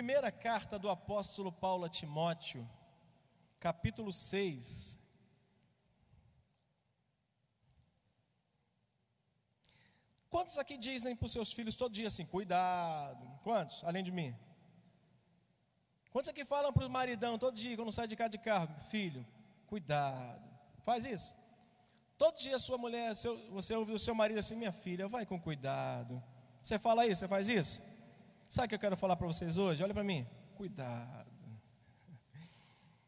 Primeira carta do apóstolo Paulo a Timóteo, capítulo 6. Quantos aqui dizem para os seus filhos todo dia assim, cuidado? Quantos, além de mim? Quantos aqui falam para o maridão todo dia, quando sai de casa de carro, filho, cuidado? Faz isso? Todo dia a sua mulher, você ouve o seu marido assim, minha filha, vai com cuidado. Você fala isso, você faz isso? Sabe o que eu quero falar para vocês hoje? Olha para mim, cuidado.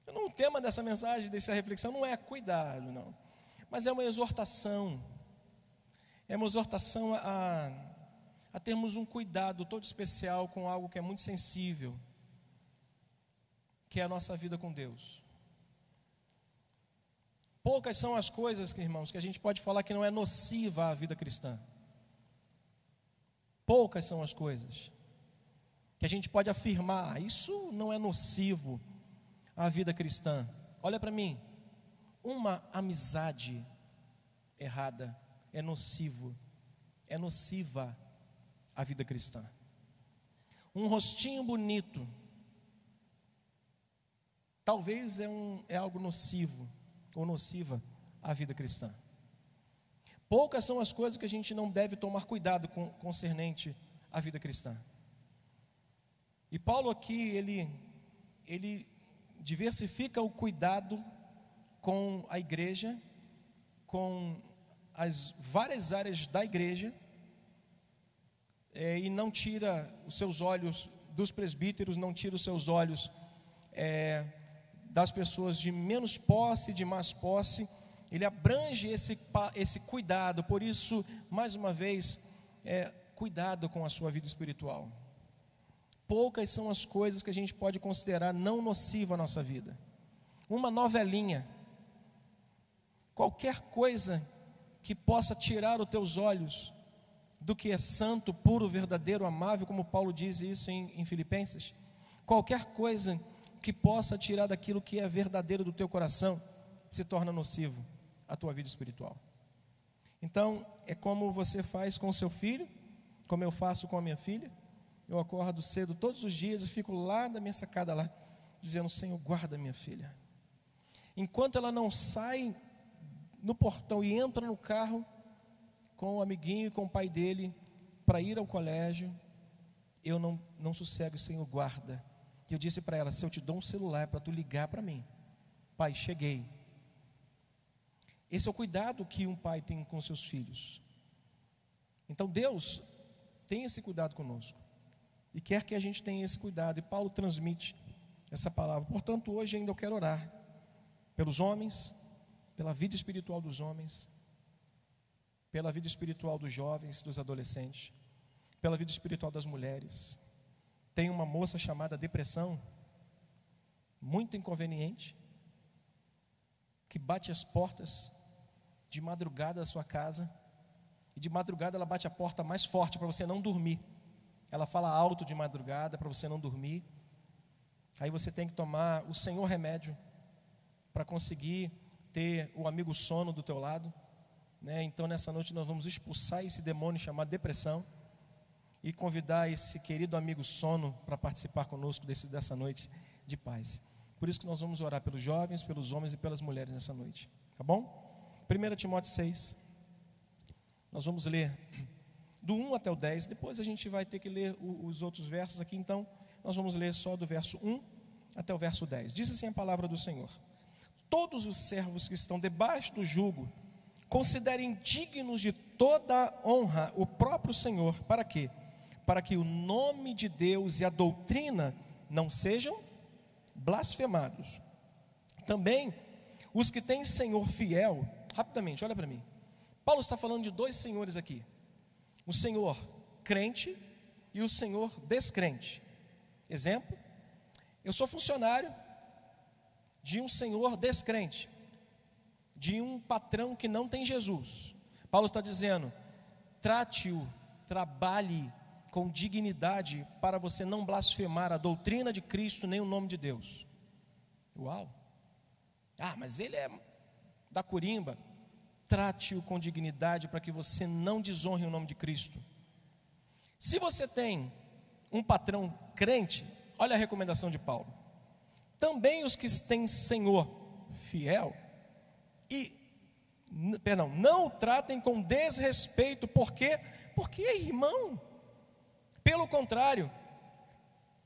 O tema dessa mensagem, dessa reflexão não é cuidado, não. Mas é uma exortação. É uma exortação a termos um cuidado todo especial com algo que é muito sensível, que é a nossa vida com Deus. Poucas são as coisas, irmãos, que a gente pode falar que não é nociva à vida cristã. Poucas são as coisas que a gente pode afirmar, isso não é nocivo à vida cristã. Olha para mim, uma amizade errada é nociva à vida cristã. Um rostinho bonito, talvez é algo nocivo ou nociva à vida cristã. Poucas são as coisas que a gente não deve tomar cuidado concernente à vida cristã. E Paulo aqui, ele diversifica o cuidado com a igreja, com as várias áreas da igreja, e não tira os seus olhos dos presbíteros, não tira os seus olhos das pessoas de menos posse, de mais posse. Ele abrange esse cuidado. Por isso, mais uma vez, cuidado com a sua vida espiritual. Poucas são as coisas que a gente pode considerar não nociva à nossa vida. Uma novelinha, qualquer coisa que possa tirar os teus olhos do que é santo, puro, verdadeiro, amável, como Paulo diz isso em Filipenses. Qualquer coisa que possa tirar daquilo que é verdadeiro do teu coração, se torna nocivo à tua vida espiritual. Então, é como você faz com o seu filho, como eu faço com a minha filha. Eu acordo cedo todos os dias e fico lá na minha sacada lá, dizendo, Senhor, guarda minha filha. Enquanto ela não sai no portão e entra no carro com o amiguinho e com o pai dele para ir ao colégio, eu não sossego, Senhor, guarda. E eu disse para ela, se eu te dou um celular para tu ligar para mim, pai, cheguei. Esse é o cuidado que um pai tem com seus filhos. Então Deus tem esse cuidado conosco e quer que a gente tenha esse cuidado, e Paulo transmite essa palavra. Portanto, hoje ainda eu quero orar pelos homens, pela vida espiritual dos homens, pela vida espiritual dos jovens, dos adolescentes, pela vida espiritual das mulheres. Tem uma moça chamada depressão, muito inconveniente, que bate as portas de madrugada da sua casa, e de madrugada ela bate a porta mais forte para você não dormir. Ela fala alto de madrugada para você não dormir. Aí você tem que tomar o Senhor remédio para conseguir ter o amigo sono do teu lado, né? Então nessa noite nós vamos expulsar esse demônio chamado depressão e convidar esse querido amigo sono para participar conosco dessa noite de paz. Por isso que nós vamos orar pelos jovens, pelos homens e pelas mulheres nessa noite, tá bom? 1 Timóteo 6, nós vamos ler do 1 até o 10, depois a gente vai ter que ler os outros versos aqui, então nós vamos ler só do verso 1 até o verso 10. Diz assim a palavra do Senhor: todos os servos que estão debaixo do jugo, considerem dignos de toda honra o próprio Senhor. Para quê? Para que o nome de Deus e a doutrina não sejam blasfemados. Também os que têm Senhor fiel. Rapidamente, olha para mim. Paulo está falando de dois senhores aqui: o Senhor crente e o Senhor descrente. Exemplo: eu sou funcionário de um senhor descrente, de um patrão que não tem Jesus. Paulo está dizendo: trate-o, trabalhe com dignidade para você não blasfemar a doutrina de Cristo nem o nome de Deus. Uau! Mas ele é da corimba. Trate-o com dignidade para que você não desonre o nome de Cristo. Se você tem um patrão crente, Olha a recomendação de Paulo. Também os que têm Senhor fiel, não o tratem com desrespeito, porque é irmão. Pelo contrário,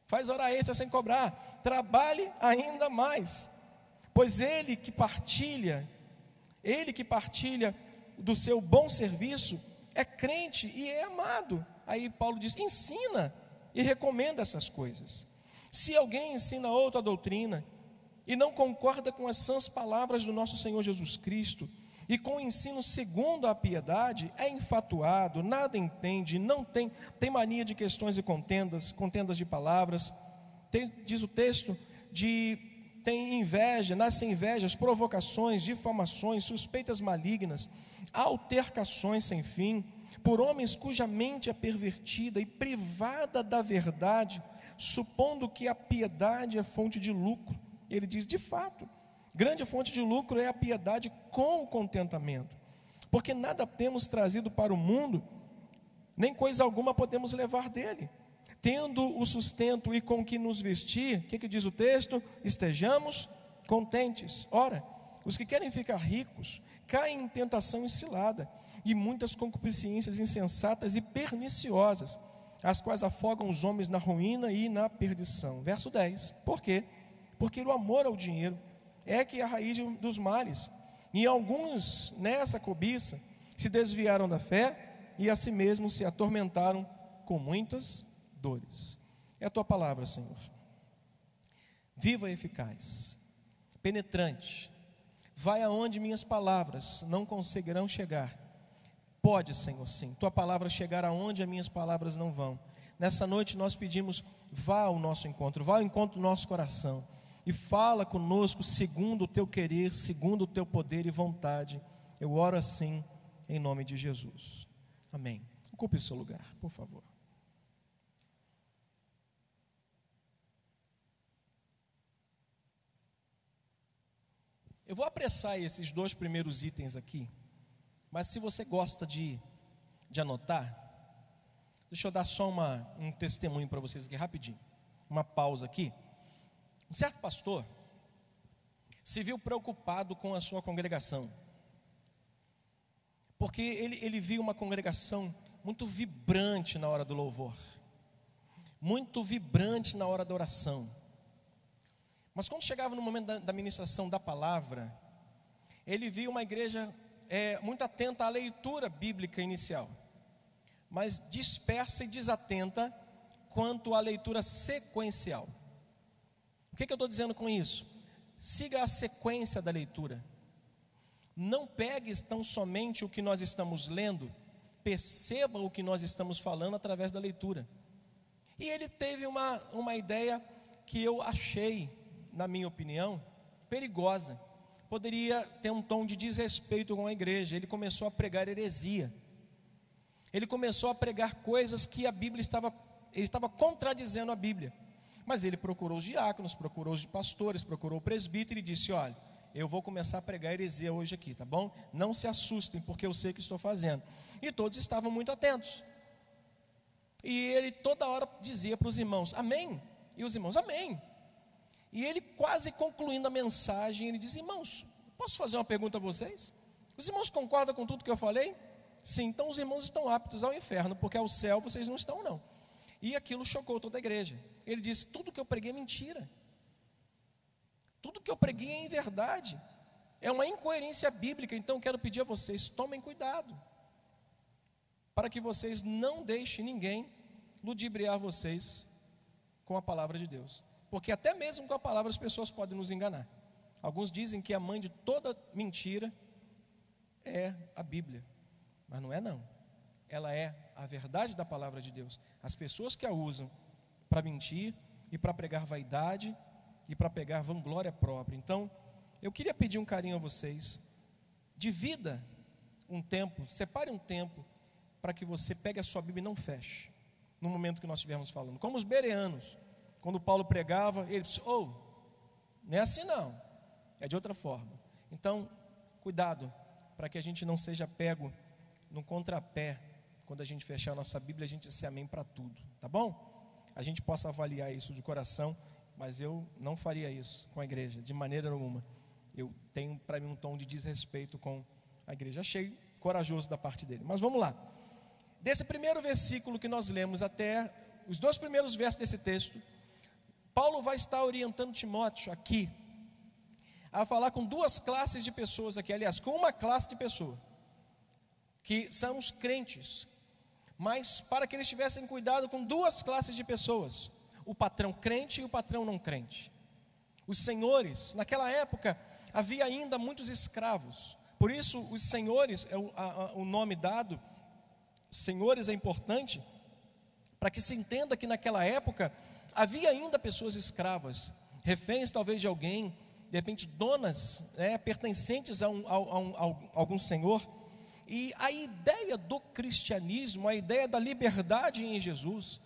faz hora extra sem cobrar, trabalhe ainda mais, pois ele que partilha do seu bom serviço é crente e é amado. Aí Paulo diz: ensina e recomenda essas coisas. Se alguém ensina outra doutrina e não concorda com as sãs palavras do nosso Senhor Jesus Cristo e com o ensino segundo a piedade, é infatuado, nada entende, tem mania de questões e contendas de palavras, diz o texto, tem inveja, nascem invejas, provocações, difamações, suspeitas malignas, altercações sem fim, por homens cuja mente é pervertida e privada da verdade, supondo que a piedade é fonte de lucro. Ele diz: de fato, grande fonte de lucro é a piedade com o contentamento, porque nada temos trazido para o mundo, nem coisa alguma podemos levar dele. Tendo o sustento e com que nos vestir, o que diz o texto? Estejamos contentes. Ora, os que querem ficar ricos caem em tentação e cilada, e muitas concupiscências insensatas e perniciosas, as quais afogam os homens na ruína e na perdição. Verso 10, por quê? Porque o amor ao dinheiro é que é a raiz dos males, e alguns nessa cobiça se desviaram da fé e a si mesmos se atormentaram com muitas dores. É a tua palavra, Senhor, viva e eficaz, penetrante, vai aonde minhas palavras não conseguirão chegar. Pode, Senhor, sim, tua palavra chegar aonde as minhas palavras não vão. Nessa noite nós pedimos: vá ao nosso encontro, vá ao encontro do nosso coração e fala conosco segundo o teu querer, segundo o teu poder e vontade. Eu oro assim em nome de Jesus, amém. Ocupe o seu lugar, por favor. Eu vou apressar esses 2 primeiros itens aqui, mas se você gosta de anotar, deixa eu dar só um testemunho para vocês aqui rapidinho, uma pausa aqui. Um certo pastor se viu preocupado com a sua congregação, porque ele viu uma congregação muito vibrante na hora do louvor, muito vibrante na hora da oração. Mas quando chegava no momento da ministração da palavra, ele viu uma igreja muito atenta à leitura bíblica inicial, mas dispersa e desatenta quanto à leitura sequencial. O que eu estou dizendo com isso? Siga a sequência da leitura. Não pegue tão somente o que nós estamos lendo, perceba o que nós estamos falando através da leitura. E ele teve uma ideia que eu achei, na minha opinião, perigosa. Poderia ter um tom de desrespeito com a igreja. Ele começou a pregar heresia. Ele começou a pregar coisas que a Bíblia estava contradizendo a Bíblia. Mas ele procurou os diáconos, procurou os pastores, procurou o presbítero e disse: olha, eu vou começar a pregar heresia hoje aqui, tá bom? Não se assustem, porque eu sei o que estou fazendo. E todos estavam muito atentos. E ele toda hora dizia para os irmãos: amém? E os irmãos: amém. E ele, quase concluindo a mensagem, ele diz: irmãos, posso fazer uma pergunta a vocês? Os irmãos concordam com tudo que eu falei? Sim, então os irmãos estão aptos ao inferno, porque ao céu vocês não estão, não. E aquilo chocou toda a igreja. Ele disse: tudo que eu preguei é mentira, tudo que eu preguei é inverdade, é uma incoerência bíblica. Então quero pedir a vocês: tomem cuidado, para que vocês não deixem ninguém ludibriar vocês com a palavra de Deus, porque até mesmo com a palavra as pessoas podem nos enganar. Alguns dizem que a mãe de toda mentira é a Bíblia, mas não é não. Ela é a verdade da palavra de Deus. As pessoas que a usam para mentir e para pregar vaidade e para pregar vanglória própria. Então, eu queria pedir um carinho a vocês. Divida um tempo, separe um tempo para que você pegue a sua Bíblia e não feche no momento que nós estivermos falando. Como os bereanos, quando Paulo pregava, ele disse: não é assim não, é de outra forma. Então, cuidado, para que a gente não seja pego no contrapé. Quando a gente fechar a nossa Bíblia, a gente disse amém para tudo, tá bom? a gente possa avaliar isso de coração, mas eu não faria isso com a igreja, de maneira alguma. Eu tenho para mim um tom de desrespeito com a igreja. Achei corajoso da parte dele. Mas vamos lá. Desse primeiro versículo que nós lemos até os 2 primeiros versos desse texto, Paulo vai estar orientando Timóteo aqui a falar com 2 classes de pessoas aqui, aliás, com uma classe de pessoa, que são os crentes, mas para que eles tivessem cuidado com 2 classes de pessoas, o patrão crente e o patrão não crente. Os senhores, naquela época, havia ainda muitos escravos, por isso os senhores, o nome dado, senhores é importante, para que se entenda que naquela época, havia ainda pessoas escravas, reféns talvez de alguém, de repente donas, pertencentes a algum senhor. E a ideia do cristianismo, a ideia da liberdade em Jesus,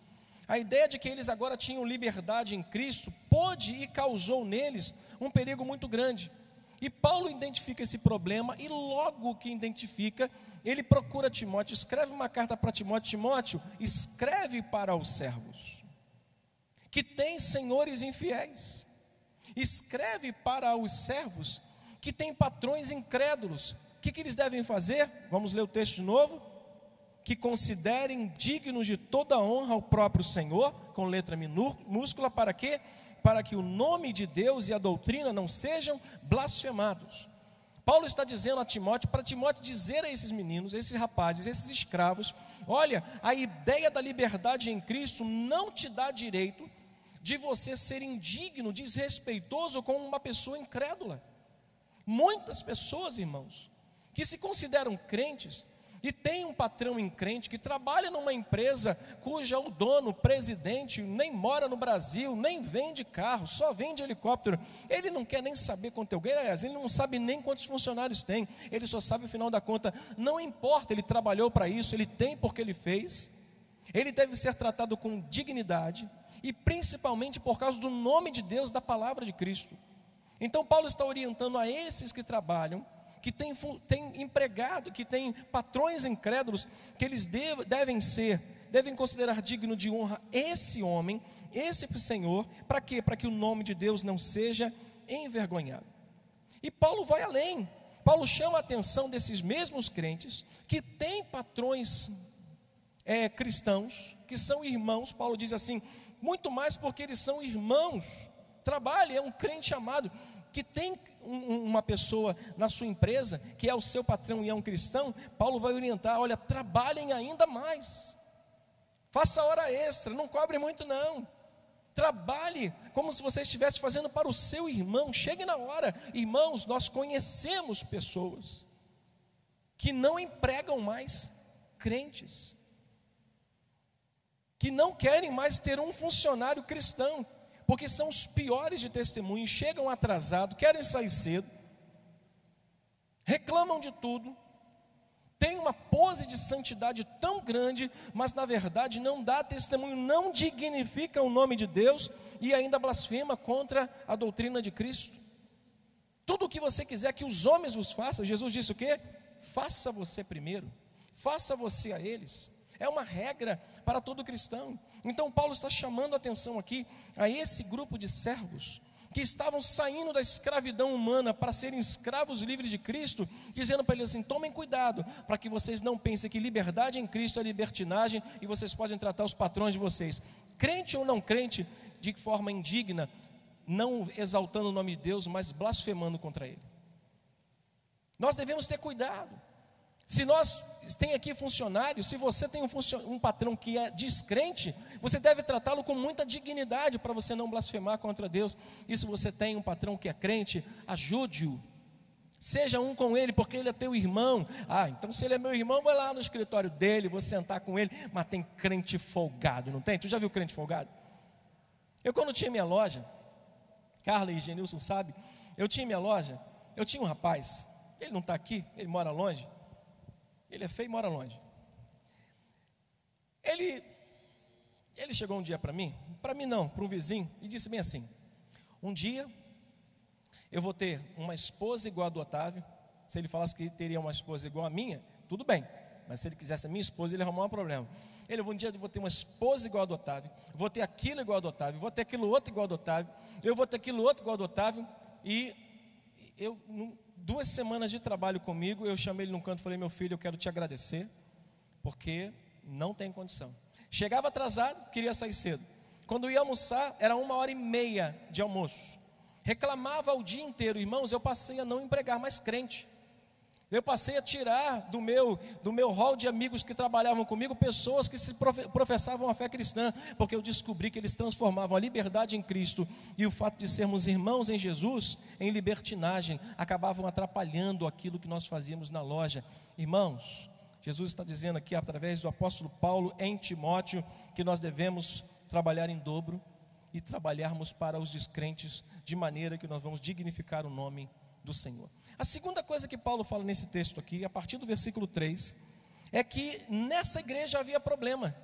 a ideia de que eles agora tinham liberdade em Cristo, pôde e causou neles um perigo muito grande. E Paulo identifica esse problema, e logo que identifica, ele procura Timóteo, escreve uma carta para Timóteo: Timóteo, escreve para os servos, que têm senhores infiéis. Escreve para os servos, que têm patrões incrédulos. O que eles devem fazer? Vamos ler o texto de novo. Que considerem dignos de toda honra o próprio Senhor, com letra minúscula, para quê? Para que o nome de Deus e a doutrina não sejam blasfemados. Paulo está dizendo a Timóteo, para Timóteo dizer a esses meninos, esses rapazes, esses escravos: olha, a ideia da liberdade em Cristo não te dá direito de você ser indigno, desrespeitoso com uma pessoa incrédula. Muitas pessoas, irmãos, que se consideram crentes e tem um patrão incrente, que trabalha numa empresa cuja o dono, o presidente, nem mora no Brasil, nem vende carro, só vende helicóptero. Ele não quer nem saber quanto eu ganho, aliás, ele não sabe nem quantos funcionários tem, ele só sabe o final da conta. Não importa, ele trabalhou para isso, ele tem porque ele fez. Ele deve ser tratado com dignidade, e principalmente por causa do nome de Deus, da palavra de Cristo. Então Paulo está orientando a esses que trabalham, que têm empregado, que têm patrões incrédulos, que eles devem considerar digno de honra esse homem, esse senhor. Para quê? Para que o nome de Deus não seja envergonhado. E Paulo vai além. Paulo chama a atenção desses mesmos crentes, que têm patrões cristãos, que são irmãos. Paulo diz assim: muito mais porque eles são irmãos. Trabalha, é um crente amado, que tem uma pessoa na sua empresa, que é o seu patrão e é um cristão. Paulo vai orientar: olha, trabalhem ainda mais, faça hora extra, não cobre muito não, trabalhe como se você estivesse fazendo para o seu irmão. Chegue na hora. Irmãos, nós conhecemos pessoas que não empregam mais crentes, que não querem mais ter um funcionário cristão, porque são os piores de testemunho, chegam atrasados, querem sair cedo, reclamam de tudo, têm uma pose de santidade tão grande, mas na verdade não dá testemunho, não dignifica o nome de Deus e ainda blasfema contra a doutrina de Cristo. Tudo o que você quiser que os homens vos façam, Jesus disse o quê? Faça você primeiro, faça você a eles. É uma regra para todo cristão. Então Paulo está chamando a atenção aqui a esse grupo de servos que estavam saindo da escravidão humana para serem escravos livres de Cristo, dizendo para eles assim: tomem cuidado, para que vocês não pensem que liberdade em Cristo é libertinagem e vocês podem tratar os patrões de vocês, crente ou não crente, de forma indigna, não exaltando o nome de Deus, mas blasfemando contra Ele. Nós devemos ter cuidado. Se nós tem aqui funcionários, se você tem um patrão que é descrente, você deve tratá-lo com muita dignidade, para você não blasfemar contra Deus. E se você tem um patrão que é crente, ajude-o, seja um com ele, porque ele é teu irmão. Então se ele é meu irmão, vai lá no escritório dele, vou sentar com ele. Mas tem crente folgado, não tem? Tu já viu crente folgado? Eu, quando tinha minha loja, Carla e Genilson sabe, eu tinha minha loja, eu tinha um rapaz, ele não está aqui, ele mora longe. Ele é feio e mora longe. Ele chegou um dia para mim não, para um vizinho, e disse bem assim: um dia eu vou ter uma esposa igual a do Otávio. Se ele falasse que teria uma esposa igual a minha, tudo bem, mas se ele quisesse a minha esposa, ele ia arrumar um problema. Ele, um dia eu vou ter uma esposa igual a do Otávio, vou ter aquilo igual a do Otávio, vou ter aquilo outro igual a do Otávio, eu vou ter aquilo outro igual a do Otávio. E eu, 2 semanas de trabalho comigo, eu chamei ele num canto e falei: meu filho, eu quero te agradecer, porque não tem condição. Chegava atrasado, queria sair cedo. Quando ia almoçar, era 1h30 de almoço. Reclamava o dia inteiro. Irmãos, eu passei a não empregar mais crente. Eu passei a tirar do meu hall de amigos que trabalhavam comigo pessoas que se professavam a fé cristã, porque eu descobri que eles transformavam a liberdade em Cristo e o fato de sermos irmãos em Jesus em libertinagem, acabavam atrapalhando aquilo que nós fazíamos na loja. Irmãos, Jesus está dizendo aqui através do apóstolo Paulo em Timóteo que nós devemos trabalhar em dobro e trabalharmos para os descrentes de maneira que nós vamos dignificar o nome do Senhor. A segunda coisa que Paulo fala nesse texto aqui, a partir do versículo 3, é que nessa igreja havia problema,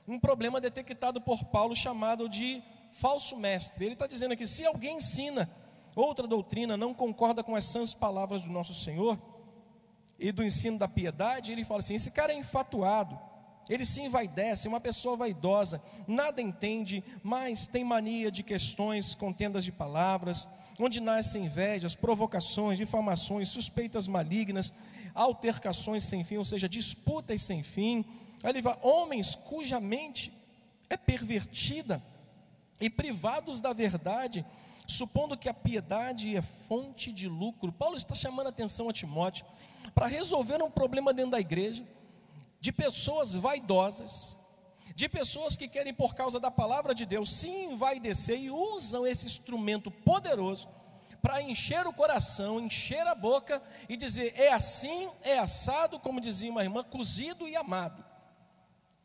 um problema detectado por Paulo chamado de falso mestre. Ele está dizendo aqui: se alguém ensina outra doutrina, não concorda com as sãs palavras do nosso Senhor e do ensino da piedade, ele fala assim: esse cara é enfatuado, ele se envaidece, uma pessoa vaidosa, nada entende, mas tem mania de questões, contendas de palavras, onde nascem invejas, provocações, difamações, suspeitas malignas, altercações sem fim, ou seja, disputas sem fim. Aí ele vai: homens cuja mente é pervertida e privados da verdade, supondo que a piedade é fonte de lucro. Paulo está chamando a atenção a Timóteo para resolver um problema dentro da igreja, de pessoas vaidosas, de pessoas que querem, por causa da palavra de Deus, se envaidecer e usam esse instrumento poderoso para encher o coração, encher a boca e dizer: é assim, é assado, como dizia uma irmã, cozido e amado.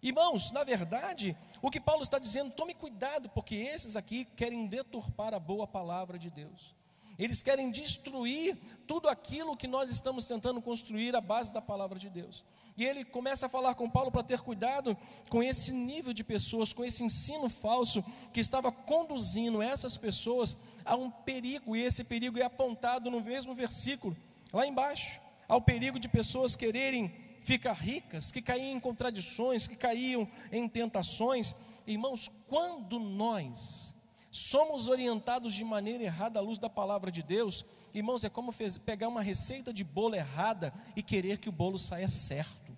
Irmãos, na verdade, o que Paulo está dizendo: tome cuidado, porque esses aqui querem deturpar a boa palavra de Deus. Eles querem destruir tudo aquilo que nós estamos tentando construir à base da palavra de Deus. E ele começa a falar com Paulo para ter cuidado com esse nível de pessoas, com esse ensino falso que estava conduzindo essas pessoas a um perigo. E esse perigo é apontado no mesmo versículo, lá embaixo, ao perigo de pessoas quererem ficar ricas, que caíam em contradições, que caíam em tentações. Irmãos, quando nós somos orientados de maneira errada à luz da palavra de Deus, irmãos, é como pegar uma receita de bolo errada e querer que o bolo saia certo.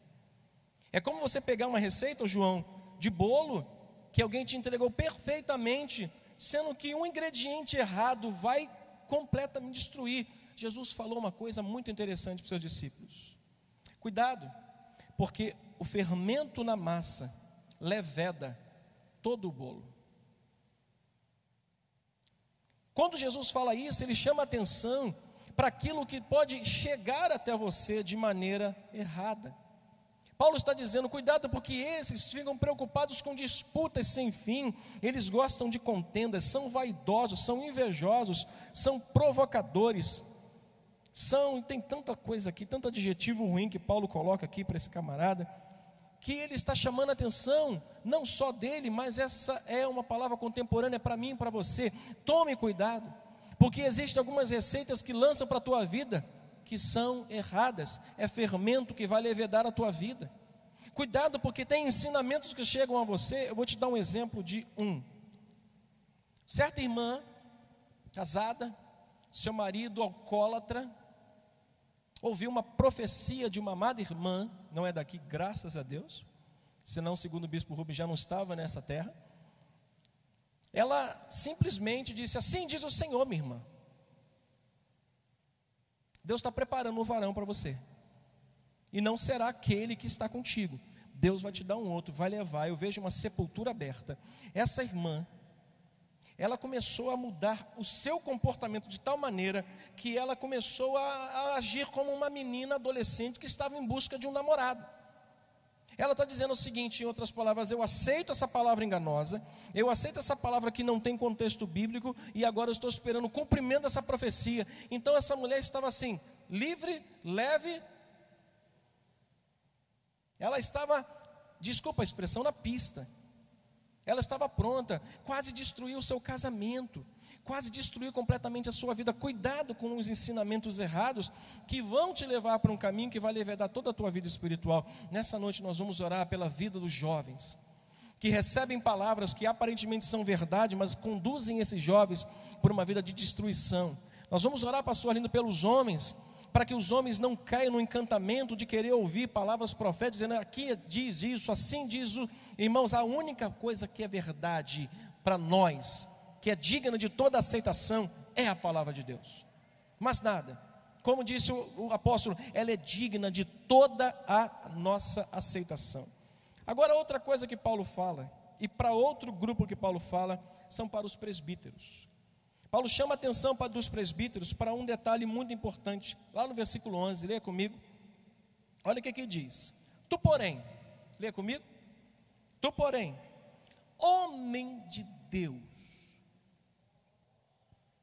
É como você pegar uma receita, João, de bolo que alguém te entregou perfeitamente, sendo que um ingrediente errado vai completamente destruir. Jesus falou uma coisa muito interessante para os seus discípulos: cuidado, porque o fermento na massa leveda todo o bolo. Quando Jesus fala isso, ele chama a atenção para aquilo que pode chegar até você de maneira errada. Paulo está dizendo: cuidado, porque esses ficam preocupados com disputas sem fim, eles gostam de contendas, são vaidosos, são invejosos, são provocadores, tem tanta coisa aqui, tanto adjetivo ruim que Paulo coloca aqui para esse camarada, que ele está chamando a atenção, não só dele, mas essa é uma palavra contemporânea para mim e para você. Tome cuidado, porque existem algumas receitas que lançam para a tua vida, que são erradas, é fermento que vai levedar a tua vida. Cuidado, porque tem ensinamentos que chegam a você. Eu vou te dar um exemplo de certa irmã, casada, seu marido alcoólatra, ouviu uma profecia de uma amada irmã, não é daqui, graças a Deus, senão, segundo o bispo Rubens, já não estava nessa terra. Ela simplesmente disse: assim diz o Senhor, minha irmã, Deus está preparando um varão para você, e não será aquele que está contigo, Deus vai te dar um outro, vai levar. Eu vejo uma sepultura aberta. Essa irmã, ela começou a mudar o seu comportamento de tal maneira que ela começou a agir como uma menina adolescente que estava em busca de um namorado. Ela está dizendo o seguinte, em outras palavras: eu aceito essa palavra enganosa, eu aceito essa palavra que não tem contexto bíblico, e agora eu estou esperando o cumprimento dessa profecia. Então essa mulher estava assim, livre, leve, ela estava, desculpa a expressão, na pista. Ela estava pronta, quase destruiu o seu casamento, quase destruir completamente a sua vida. Cuidado com os ensinamentos errados que vão te levar para um caminho que vai levar toda a tua vida espiritual. Nessa noite nós vamos orar pela vida dos jovens, que recebem palavras que aparentemente são verdade, mas conduzem esses jovens por uma vida de destruição. Nós vamos orar, pastor Lindo, pelos homens, para que os homens não caiam no encantamento de querer ouvir palavras proféticas, dizendo, aqui diz isso, assim diz o... Irmãos, a única coisa que é verdade para nós, que é digna de toda aceitação, é a palavra de Deus. Mas nada, como disse o apóstolo, ela é digna de toda a nossa aceitação. Agora, outra coisa que Paulo fala, e para outro grupo que Paulo fala, são para os presbíteros. Paulo chama a atenção dos presbíteros para um detalhe muito importante, lá no versículo 11, leia comigo. Olha o que diz: tu porém, leia comigo, tu porém, homem de Deus,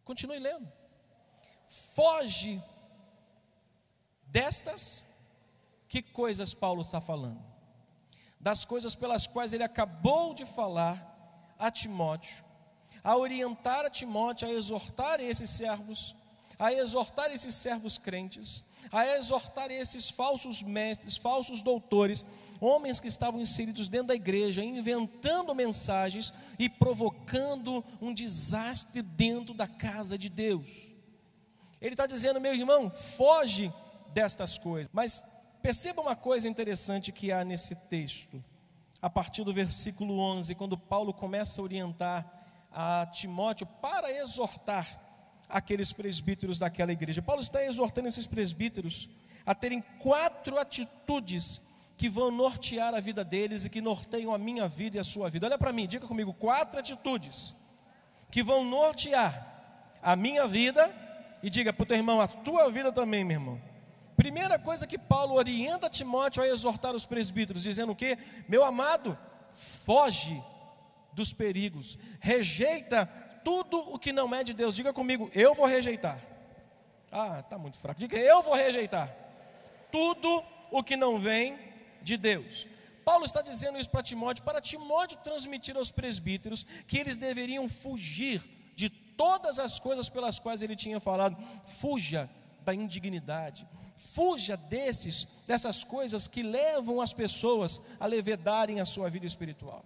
continue lendo, foge destas, que coisas Paulo está falando? Das coisas pelas quais ele acabou de falar a Timóteo, a orientar a Timóteo, a exortar esses servos crentes, a exortar esses falsos mestres, falsos doutores, homens que estavam inseridos dentro da igreja, inventando mensagens e provocando um desastre dentro da casa de Deus. Ele está dizendo, meu irmão, foge destas coisas. Mas perceba uma coisa interessante que há nesse texto, a partir do versículo 11, quando Paulo começa a orientar a Timóteo para exortar aqueles presbíteros daquela igreja. Paulo está exortando esses presbíteros a terem 4 atitudes que vão nortear a vida deles e que norteiam a minha vida e a sua vida. Olha para mim, diga comigo, 4 atitudes que vão nortear a minha vida, e diga para o teu irmão, a tua vida também, meu irmão. Primeira coisa que Paulo orienta Timóteo a exortar os presbíteros, dizendo o quê? Meu amado, foge dos perigos, rejeita tudo o que não é de Deus. Diga comigo, eu vou rejeitar. Ah, está muito fraco. Diga, eu vou rejeitar tudo o que não vem de Deus. Paulo está dizendo isso para Timóteo transmitir aos presbíteros que eles deveriam fugir de todas as coisas pelas quais ele tinha falado. Fuja da indignidade, fuja dessas coisas que levam as pessoas a levedarem a sua vida espiritual,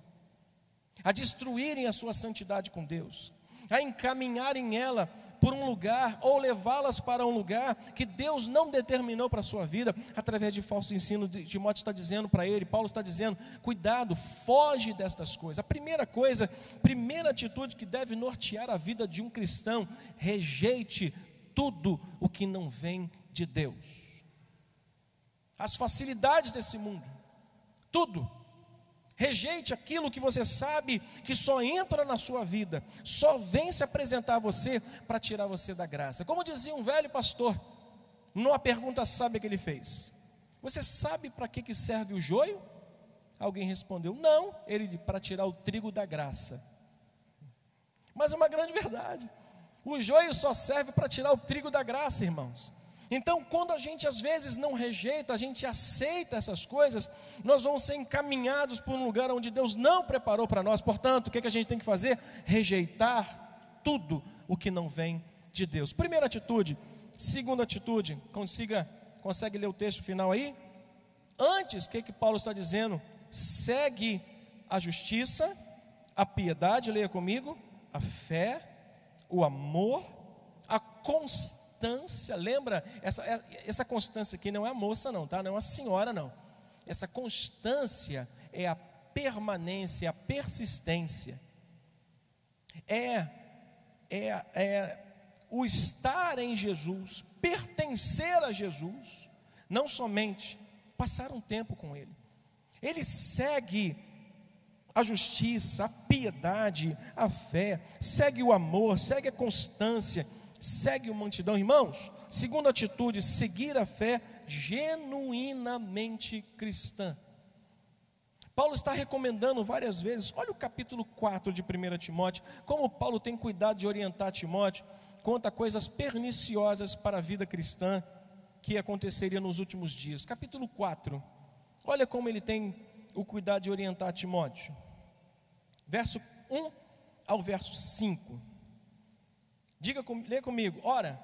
a destruírem a sua santidade com Deus, a encaminharem ela por um lugar, ou levá-las para um lugar que Deus não determinou para a sua vida, através de falso ensino. Timóteo está dizendo para ele, Paulo está dizendo, cuidado, foge destas coisas. A primeira coisa, primeira atitude que deve nortear a vida de um cristão: rejeite tudo o que não vem de Deus. As facilidades desse mundo, tudo. Rejeite aquilo que você sabe que só entra na sua vida, só vem se apresentar a você para tirar você da graça. Como dizia um velho pastor, numa pergunta sábia que ele fez: você sabe para que serve o joio? Alguém respondeu, não. Ele disse, para tirar o trigo da graça. Mas é uma grande verdade. O joio só serve para tirar o trigo da graça, irmãos. Então, quando a gente às vezes não rejeita, a gente aceita essas coisas, nós vamos ser encaminhados por um lugar onde Deus não preparou para nós. Portanto, o que a gente tem que fazer? Rejeitar tudo o que não vem de Deus. Primeira atitude. Segunda atitude, consegue ler o texto final aí? Antes, o que Paulo está dizendo? Segue a justiça, a piedade, leia comigo, a fé, o amor, a constância. Lembra, essa constância aqui não é a moça não, tá? Não é a senhora não. Essa constância é a permanência, a persistência. É o estar em Jesus, pertencer a Jesus, não somente passar um tempo com Ele. Ele segue a justiça, a piedade, a fé, segue o amor, segue a constância, segue o mansidão. Irmãos, segunda atitude, seguir a fé genuinamente cristã. Paulo está recomendando várias vezes, olha o capítulo 4 de 1 Timóteo, como Paulo tem cuidado de orientar Timóteo quanto a coisas perniciosas para a vida cristã que aconteceria nos últimos dias. Capítulo 4, olha como ele tem o cuidado de orientar Timóteo. Verso 1 ao verso 5. Lê comigo. Ora,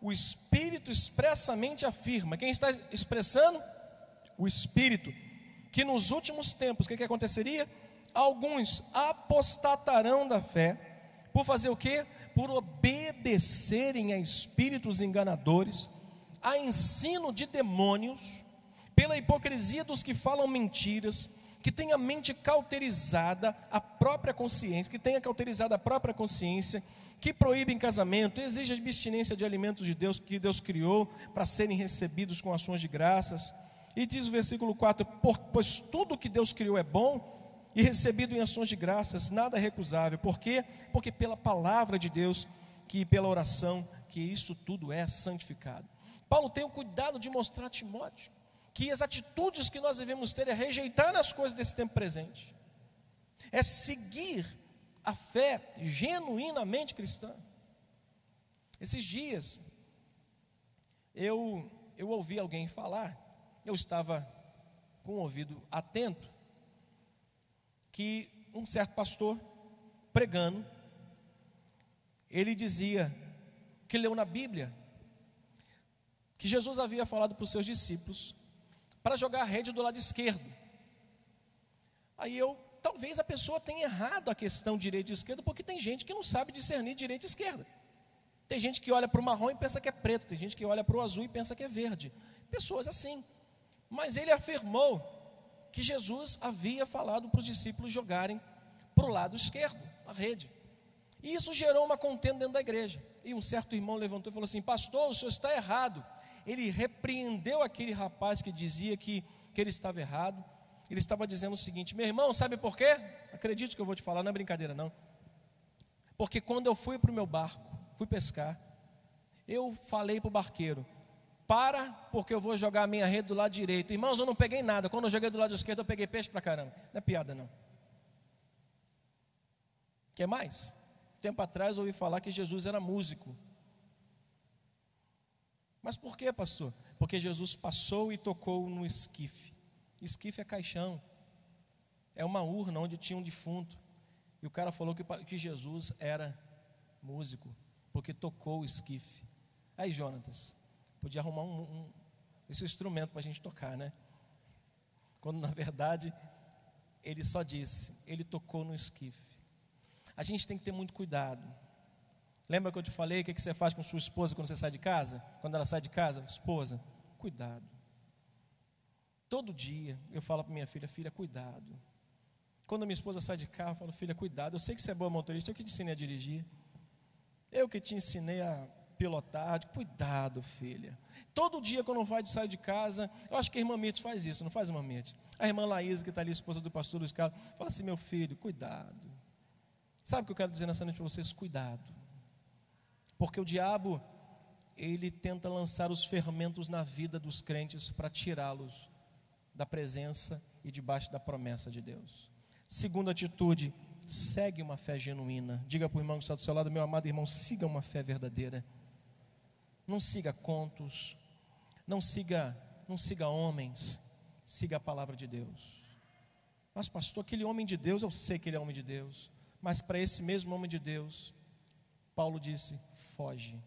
o Espírito expressamente afirma. Quem está expressando? O Espírito. Que nos últimos tempos, o que aconteceria? Alguns apostatarão da fé. Por fazer o quê? Por obedecerem a espíritos enganadores, a ensino de demônios, pela hipocrisia dos que falam mentiras, que tem a mente cauterizada, a própria consciência, que proíbem casamento, exigem abstinência de alimentos de Deus, que Deus criou, para serem recebidos com ações de graças. E diz o versículo 4, pois tudo que Deus criou é bom, e recebido em ações de graças, nada é recusável. Por quê? Porque pela palavra de Deus, que pela oração, que isso tudo é santificado. Paulo tem o cuidado de mostrar a Timóteo que as atitudes que nós devemos ter é rejeitar as coisas desse tempo presente, é seguir a fé genuinamente cristã. Esses dias eu ouvi alguém falar, eu estava com o ouvido atento, que um certo pastor pregando, ele dizia que leu na Bíblia que Jesus havia falado para os seus discípulos para jogar a rede do lado esquerdo. Aí talvez a pessoa tenha errado a questão direita e esquerda, porque tem gente que não sabe discernir direita e esquerda. Tem gente que olha para o marrom e pensa que é preto, tem gente que olha para o azul e pensa que é verde. Pessoas assim. Mas ele afirmou que Jesus havia falado para os discípulos jogarem para o lado esquerdo, a rede. E isso gerou uma contenda dentro da igreja. E um certo irmão levantou e falou assim: pastor, o senhor está errado. Ele repreendeu aquele rapaz que dizia que ele estava errado. Ele estava dizendo o seguinte: meu irmão, sabe por quê? Acredite que eu vou te falar, não é brincadeira não. Porque quando eu fui para o meu barco, fui pescar, eu falei para o barqueiro: porque eu vou jogar a minha rede do lado direito. Irmãos, eu não peguei nada. Quando eu joguei do lado esquerdo, eu peguei peixe pra caramba. Não é piada não. Quer mais? Tempo atrás eu ouvi falar que Jesus era músico. Mas por quê, pastor? Porque Jesus passou e tocou no esquife. Esquife é caixão, é uma urna onde tinha um defunto. E o cara falou que Jesus era músico, porque tocou o esquife. Aí, Jonatas, podia arrumar esse instrumento para a gente tocar, né? Quando na verdade ele só disse, ele tocou no esquife. A gente tem que ter muito cuidado. Lembra que eu te falei o que você faz com sua esposa quando você sai de casa? Quando ela sai de casa, esposa, cuidado. Todo dia eu falo para minha filha: filha, cuidado. Quando minha esposa sai de carro, eu falo: filha, cuidado. Eu sei que você é boa motorista, eu que te ensinei a dirigir, eu que te ensinei a pilotar. Cuidado, filha. Todo dia quando vai sair de casa, eu acho que a irmã Mirtes faz isso, não faz, irmã Mirtes? A irmã Laísa, que está ali, esposa do pastor Luiz Carlos, fala assim: meu filho, cuidado. Sabe o que eu quero dizer nessa noite para vocês? Cuidado. Porque o diabo, ele tenta lançar os fermentos na vida dos crentes para tirá-los da presença e debaixo da promessa de Deus. Segunda atitude: segue uma fé genuína. Diga para o irmão que está do seu lado: meu amado irmão, siga uma fé verdadeira. Não siga contos, não siga homens, siga a palavra de Deus. Mas pastor, aquele homem de Deus, eu sei que ele é homem de Deus, mas para esse mesmo homem de Deus, Paulo disse: foge.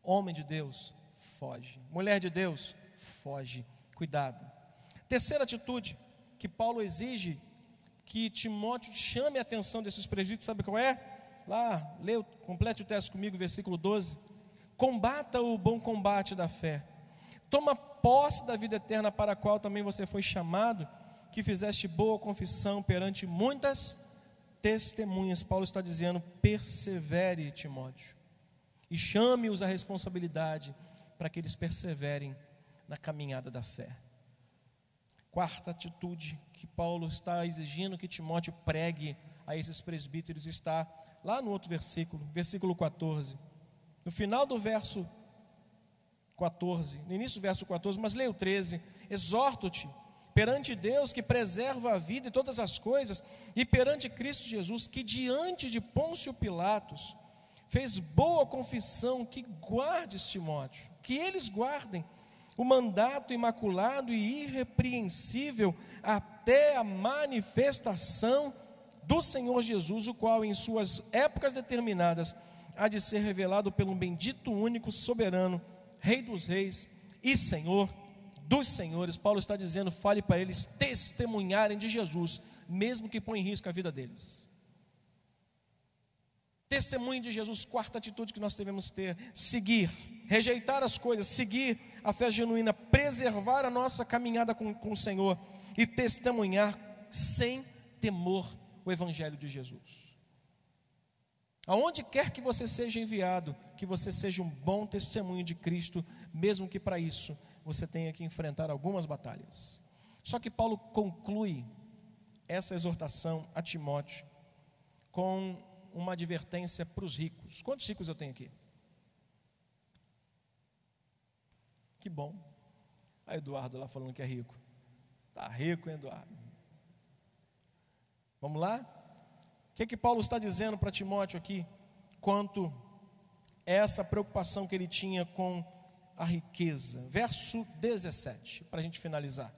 Homem de Deus, foge. Mulher de Deus, foge. Cuidado. Terceira atitude que Paulo exige que Timóteo chame a atenção desses presbíteros, sabe qual é? Lá, complete o texto comigo, versículo 12. Combata o bom combate da fé. Toma posse da vida eterna, para a qual também você foi chamado, que fizeste boa confissão perante muitas testemunhas. Paulo está dizendo: persevere, Timóteo, e chame-os à responsabilidade para que eles perseverem na caminhada da fé. Quarta atitude que Paulo está exigindo que Timóteo pregue a esses presbíteros está lá no outro versículo, versículo 14. No final do verso 14, no início do verso 14, mas leia o 13: exorto-te perante Deus, que preserva a vida e todas as coisas, e perante Cristo Jesus, que diante de Pôncio Pilatos fez boa confissão, que guardes, Timóteo, que eles guardem o mandato imaculado e irrepreensível até a manifestação do Senhor Jesus, o qual em suas épocas determinadas há de ser revelado pelo bendito, único, soberano, Rei dos reis e Senhor dos senhores. Paulo está dizendo, fale para eles testemunharem de Jesus, mesmo que põe em risco a vida deles. Testemunho de Jesus, quarta atitude que nós devemos ter: seguir, rejeitar as coisas, seguir a fé genuína, preservar a nossa caminhada com o Senhor e testemunhar sem temor o Evangelho de Jesus. Aonde quer que você seja enviado, que você seja um bom testemunho de Cristo, mesmo que para isso você tenha que enfrentar algumas batalhas. Só que Paulo conclui essa exortação a Timóteo com uma advertência para os ricos. Quantos ricos eu tenho aqui? Que bom. A Eduardo lá falando que é rico. Está rico, hein, Eduardo? Vamos lá? O que Paulo está dizendo para Timóteo aqui, quanto a essa preocupação que ele tinha com a riqueza? Verso 17, para a gente finalizar.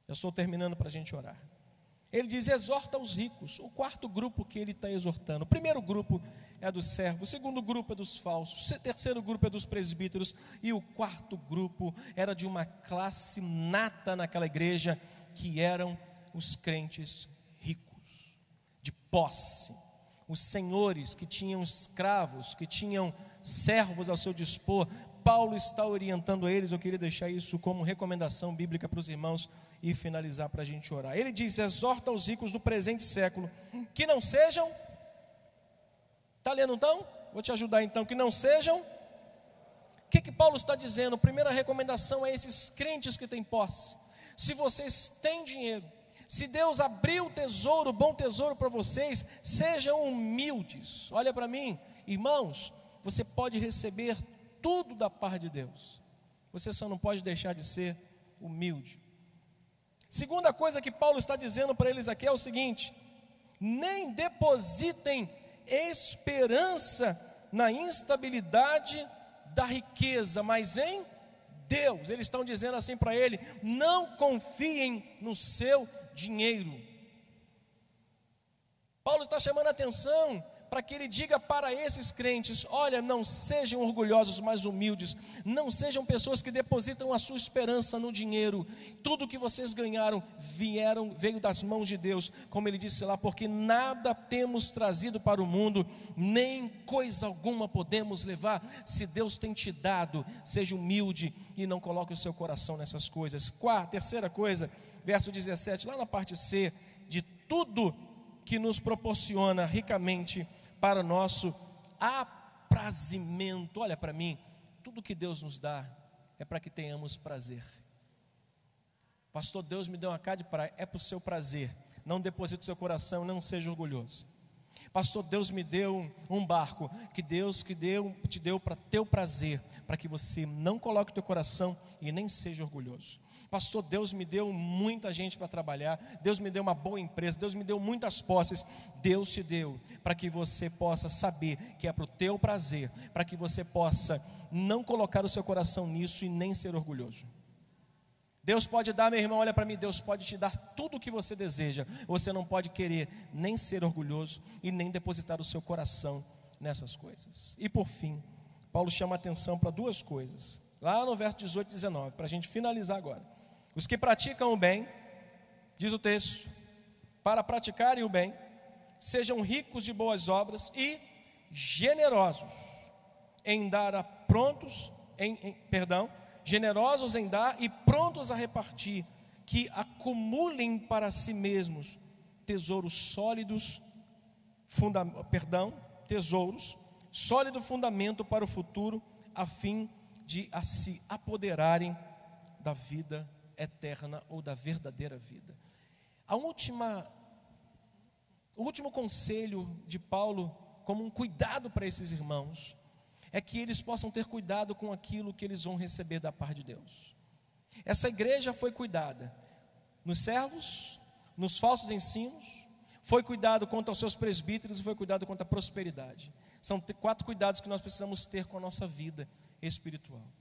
Eu estou terminando para a gente orar. Ele diz, exorta os ricos. O quarto grupo que ele está exortando: o primeiro grupo é dos servos, o segundo grupo é dos falsos, o terceiro grupo é dos presbíteros, e o quarto grupo era de uma classe nata naquela igreja, que eram os crentes ricos, de posse, os senhores que tinham escravos, que tinham servos ao seu dispor. Paulo está orientando eles. Eu queria deixar isso como recomendação bíblica para os irmãos e finalizar para a gente orar. Ele diz, exorta os ricos do presente século, que não sejam, está lendo então? Vou te ajudar então, que não sejam. O que Paulo está dizendo? Primeira recomendação é esses crentes que têm posse. Se vocês têm dinheiro, se Deus abriu o tesouro, bom tesouro para vocês, sejam humildes. Olha para mim, irmãos, você pode receber tudo da parte de Deus, você só não pode deixar de ser humilde. Segunda coisa que Paulo está dizendo para eles aqui é o seguinte: nem depositem esperança na instabilidade da riqueza, mas em Deus. Eles estão dizendo assim para ele: não confiem no seu dinheiro. Paulo está chamando a atenção para que ele diga para esses crentes: olha, não sejam orgulhosos, mas humildes. Não sejam pessoas que depositam a sua esperança no dinheiro. Tudo que vocês ganharam veio das mãos de Deus, como ele disse lá, porque nada temos trazido para o mundo, nem coisa alguma podemos levar. Se Deus tem te dado, seja humilde e não coloque o seu coração nessas coisas. Terceira coisa, verso 17, lá na parte C, de tudo que nos proporciona ricamente para o nosso aprazimento. Olha para mim, tudo que Deus nos dá é para que tenhamos prazer. Pastor, Deus me deu uma casa de praia, é para o seu prazer. Não deposite o seu coração, não seja orgulhoso. Pastor, Deus me deu um barco, que Deus te deu para teu prazer, para que você não coloque o teu coração e nem seja orgulhoso. Pastor, Deus me deu muita gente para trabalhar, Deus me deu uma boa empresa, Deus me deu muitas posses. Deus te deu para que você possa saber que é para o teu prazer, para que você possa não colocar o seu coração nisso e nem ser orgulhoso. Deus pode dar, meu irmão, olha para mim, Deus pode te dar tudo o que você deseja. Você não pode querer nem ser orgulhoso e nem depositar o seu coração nessas coisas. E por fim, Paulo chama a atenção para duas coisas, lá no verso 18 e 19, para a gente finalizar agora. Os que praticam o bem, diz o texto, para praticarem o bem, sejam ricos de boas obras e generosos em dar generosos em dar e prontos a repartir, que acumulem para si mesmos tesouros sólidos, sólido fundamento para o futuro, a fim de se apoderarem da vida eterna ou da verdadeira vida. O último conselho de Paulo, como um cuidado para esses irmãos, é que eles possam ter cuidado com aquilo que eles vão receber da parte de Deus. Essa igreja foi cuidada nos servos, nos falsos ensinos, foi cuidado quanto aos seus presbíteros e foi cuidado quanto à prosperidade. São 4 cuidados que nós precisamos ter com a nossa vida espiritual.